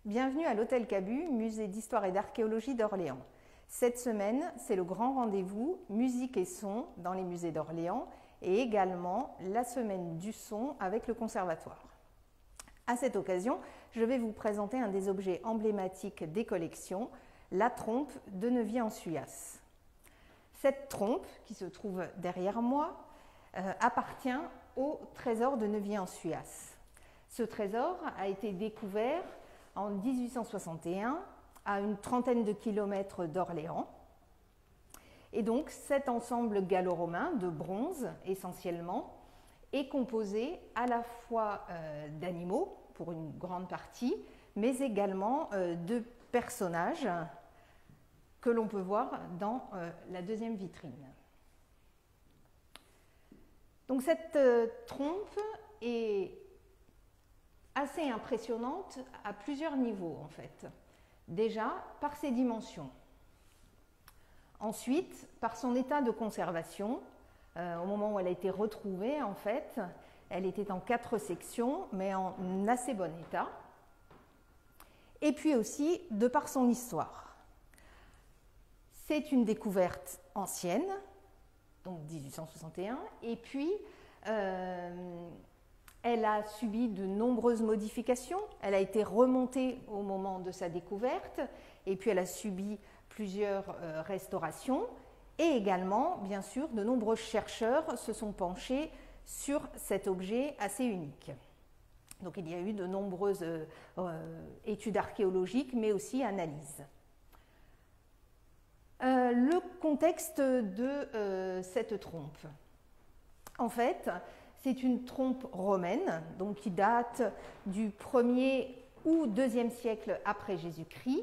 Bienvenue à l'Hôtel Cabu, musée d'histoire et d'archéologie d'Orléans. Cette semaine, c'est le grand rendez-vous musique et son dans les musées d'Orléans et également la semaine du son avec le conservatoire. À cette occasion, je vais vous présenter un des objets emblématiques des collections, la trompe de Neuvy-en-Suyas. Cette trompe, qui se trouve derrière moi, appartient au trésor de Neuvy-en-Suyas. Ce trésor a été découvert en 1861 à une trentaine de kilomètres d'Orléans. Et donc cet ensemble gallo-romain de bronze essentiellement est composé à la fois d'animaux pour une grande partie, mais également de personnages que l'on peut voir dans la deuxième vitrine. Donc cette trompe est assez impressionnante à plusieurs niveaux en fait. Déjà par ses dimensions. Ensuite, par son état de conservation. Au moment où elle a été retrouvée, en fait, elle était en 4 sections, mais en assez bon état. Et puis aussi de par son histoire. C'est une découverte ancienne, donc 1861, et puis elle a subi de nombreuses modifications. Elle a été remontée au moment de sa découverte, et puis elle a subi plusieurs restaurations. Et également, bien sûr, de nombreux chercheurs se sont penchés sur cet objet assez unique. Donc il y a eu de nombreuses études archéologiques, mais aussi analyses. Le contexte de cette trompe. En fait, c'est une trompe romaine, donc qui date du 1er ou 2e siècle après Jésus-Christ,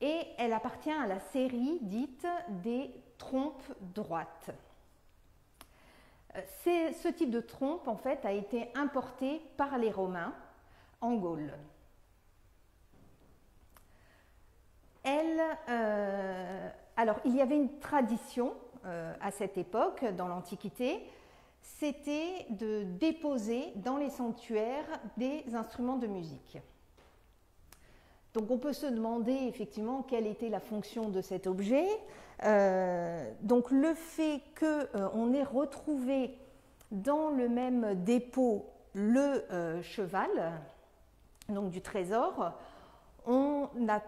et elle appartient à la série dite des trompes droites. Ce type de trompe, en fait, a été importé par les Romains en Gaule. Alors, il y avait une tradition à cette époque, dans l'Antiquité, c'était de déposer dans les sanctuaires des instruments de musique. Donc on peut se demander effectivement quelle était la fonction de cet objet. Donc le fait qu'on ait retrouvé dans le même dépôt le cheval, donc du trésor, on en a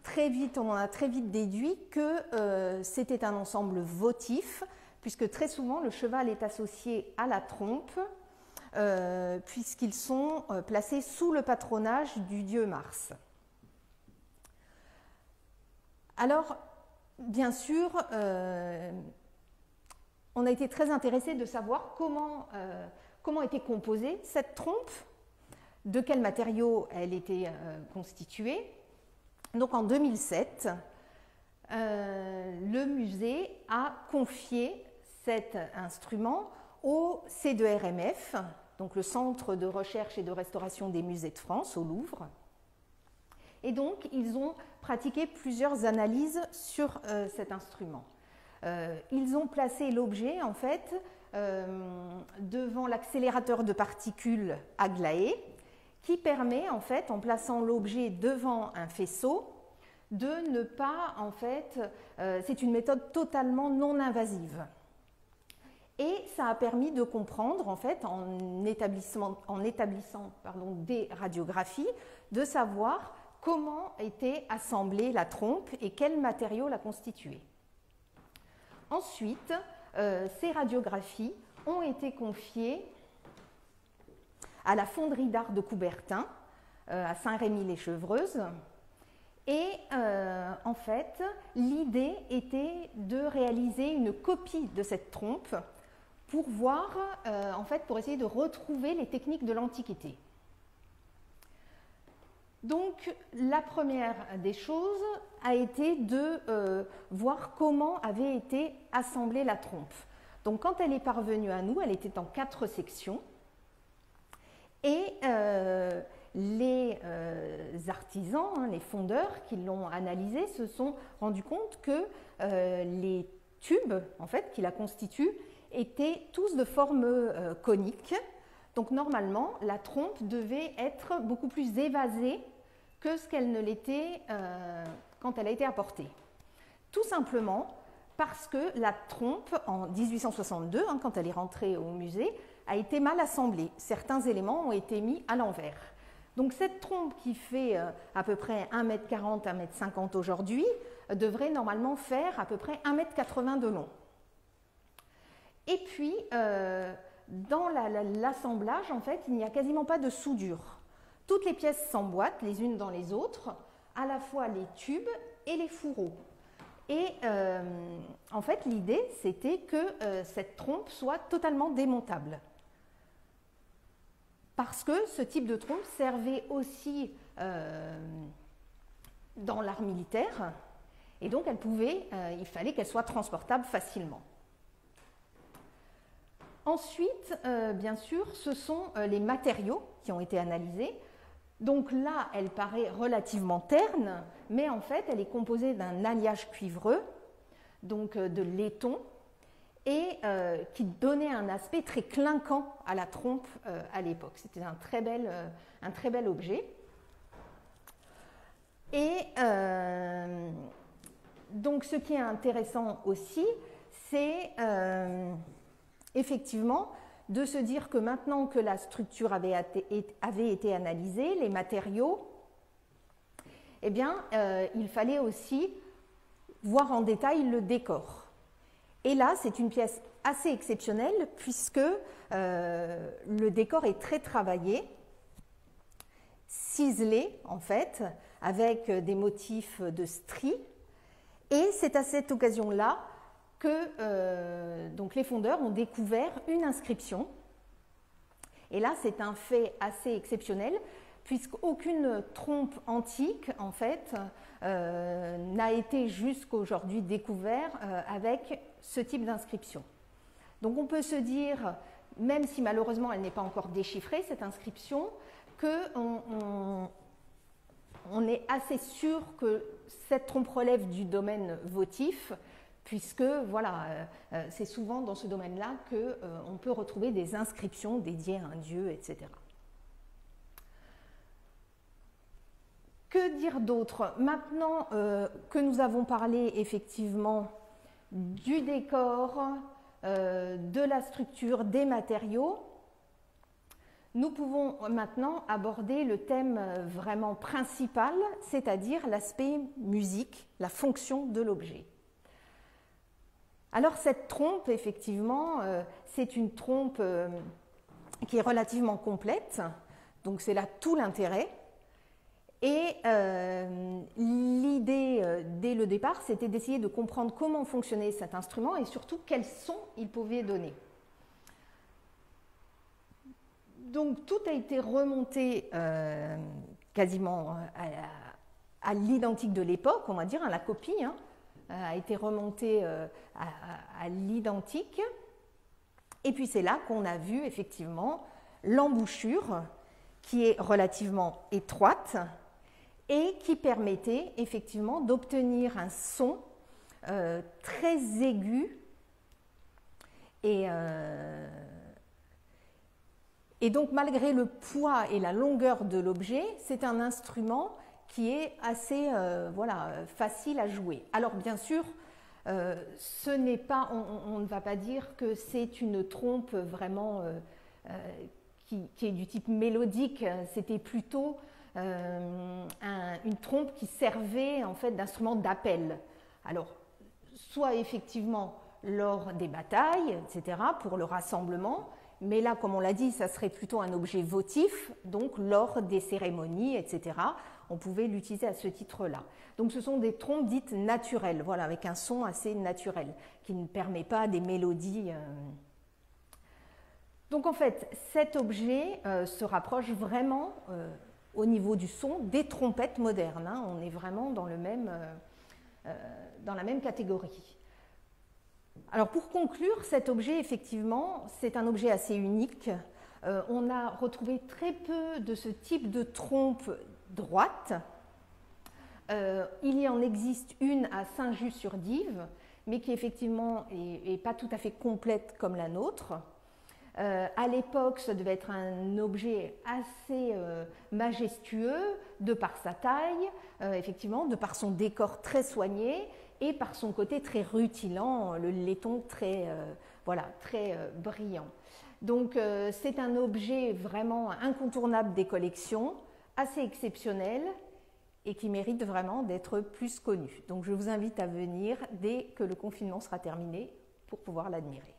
très vite déduit que c'était un ensemble votif, puisque très souvent le cheval est associé à la trompe, puisqu'ils sont placés sous le patronage du dieu Mars. Alors, bien sûr, on a été très intéressé de savoir comment était composée cette trompe, de quels matériaux elle était constituée. Donc en 2007, le musée a confié cet instrument au C2RMF, donc le Centre de recherche et de restauration des musées de France, au Louvre. Et donc, ils ont pratiqué plusieurs analyses sur cet instrument. Ils ont placé l'objet, en fait, devant l'accélérateur de particules Aglaé, qui permet, en fait, en plaçant l'objet devant un faisceau, de ne pas, en fait, c'est une méthode totalement non invasive. Et ça a permis de comprendre, en fait, en établissant des radiographies, de savoir comment était assemblée la trompe et quels matériaux la constituaient. Ensuite, ces radiographies ont été confiées à la fonderie d'art de Coubertin, à Saint-Rémy-les-Chevreuses. Et en fait, l'idée était de réaliser une copie de cette trompe pour voir, en fait, pour essayer de retrouver les techniques de l'Antiquité. Donc, la première des choses a été de voir comment avait été assemblée la trompe. Donc, quand elle est parvenue à nous, elle était en 4 sections. Et les artisans, les fondeurs qui l'ont analysée, se sont rendus compte que les tubes, en fait, qui la constituent, étaient tous de forme conique. Donc normalement, la trompe devait être beaucoup plus évasée que ce qu'elle ne l'était quand elle a été apportée. Tout simplement parce que la trompe, en 1862, quand elle est rentrée au musée, a été mal assemblée. Certains éléments ont été mis à l'envers. Donc cette trompe qui fait à peu près 1,40 m, 1,50 m aujourd'hui, devrait normalement faire à peu près 1,80 m de long. Et puis, dans l'assemblage, en fait, il n'y a quasiment pas de soudure. Toutes les pièces s'emboîtent les unes dans les autres, à la fois les tubes et les fourreaux. Et en fait, l'idée, c'était que cette trompe soit totalement démontable. Parce que ce type de trompe servait aussi dans l'art militaire, et donc il fallait qu'elle soit transportable facilement. Ensuite, bien sûr, ce sont les matériaux qui ont été analysés. Donc là, elle paraît relativement terne, mais en fait, elle est composée d'un alliage cuivreux, donc de laiton, et qui donnait un aspect très clinquant à la trompe à l'époque. C'était un très bel objet. Et donc, ce qui est intéressant aussi, c'est effectivement de se dire que maintenant que la structure avait été analysée, les matériaux, eh bien, il fallait aussi voir en détail le décor. Et là, c'est une pièce assez exceptionnelle puisque le décor est très travaillé, ciselé en fait, avec des motifs de stries. Et c'est à cette occasion-là que donc les fondeurs ont découvert une inscription. Et là, c'est un fait assez exceptionnel, puisqu'aucune trompe antique, en fait, n'a été jusqu'à aujourd'hui découverte avec ce type d'inscription. Donc on peut se dire, même si malheureusement elle n'est pas encore déchiffrée, cette inscription, qu'on est assez sûr que cette trompe relève du domaine votif, puisque voilà, c'est souvent dans ce domaine-là qu'on peut retrouver des inscriptions dédiées à un dieu, etc. Que dire d'autre? Maintenant que nous avons parlé effectivement du décor, de la structure, des matériaux, nous pouvons maintenant aborder le thème vraiment principal, c'est-à-dire l'aspect musique, la fonction de l'objet. Alors cette trompe, effectivement, c'est une trompe qui est relativement complète, donc c'est là tout l'intérêt. Et l'idée, dès le départ, c'était d'essayer de comprendre comment fonctionnait cet instrument et surtout quels sons il pouvait donner. Donc tout a été remonté quasiment à l'identique de l'époque, on va dire, à la copie, a été remonté à l'identique. Et puis c'est là qu'on a vu effectivement l'embouchure qui est relativement étroite et qui permettait effectivement d'obtenir un son très aigu et donc malgré le poids et la longueur de l'objet, c'est un instrument qui est assez facile à jouer. Alors bien sûr, ce n'est pas, on ne va pas dire que c'est une trompe vraiment qui est du type mélodique, c'était plutôt une trompe qui servait en fait d'instrument d'appel. Alors, soit effectivement lors des batailles, etc., pour le rassemblement, mais là, comme on l'a dit, ça serait plutôt un objet votif, donc lors des cérémonies, etc., on pouvait l'utiliser à ce titre-là. Donc ce sont des trompes dites naturelles, voilà, avec un son assez naturel, qui ne permet pas des mélodies. Donc en fait, cet objet se rapproche vraiment au niveau du son des trompettes modernes. On est vraiment dans la même catégorie. Alors pour conclure, cet objet, effectivement, c'est un objet assez unique. On a retrouvé très peu de ce type de trompe droite. Il y en existe une à Saint-Just-sur-Dives, mais qui effectivement n'est pas tout à fait complète comme la nôtre. À l'époque, ça devait être un objet assez majestueux de par sa taille, effectivement, de par son décor très soigné et par son côté très rutilant, le laiton très, très brillant. Donc c'est un objet vraiment incontournable des collections, assez exceptionnel et qui mérite vraiment d'être plus connu. Donc je vous invite à venir dès que le confinement sera terminé pour pouvoir l'admirer.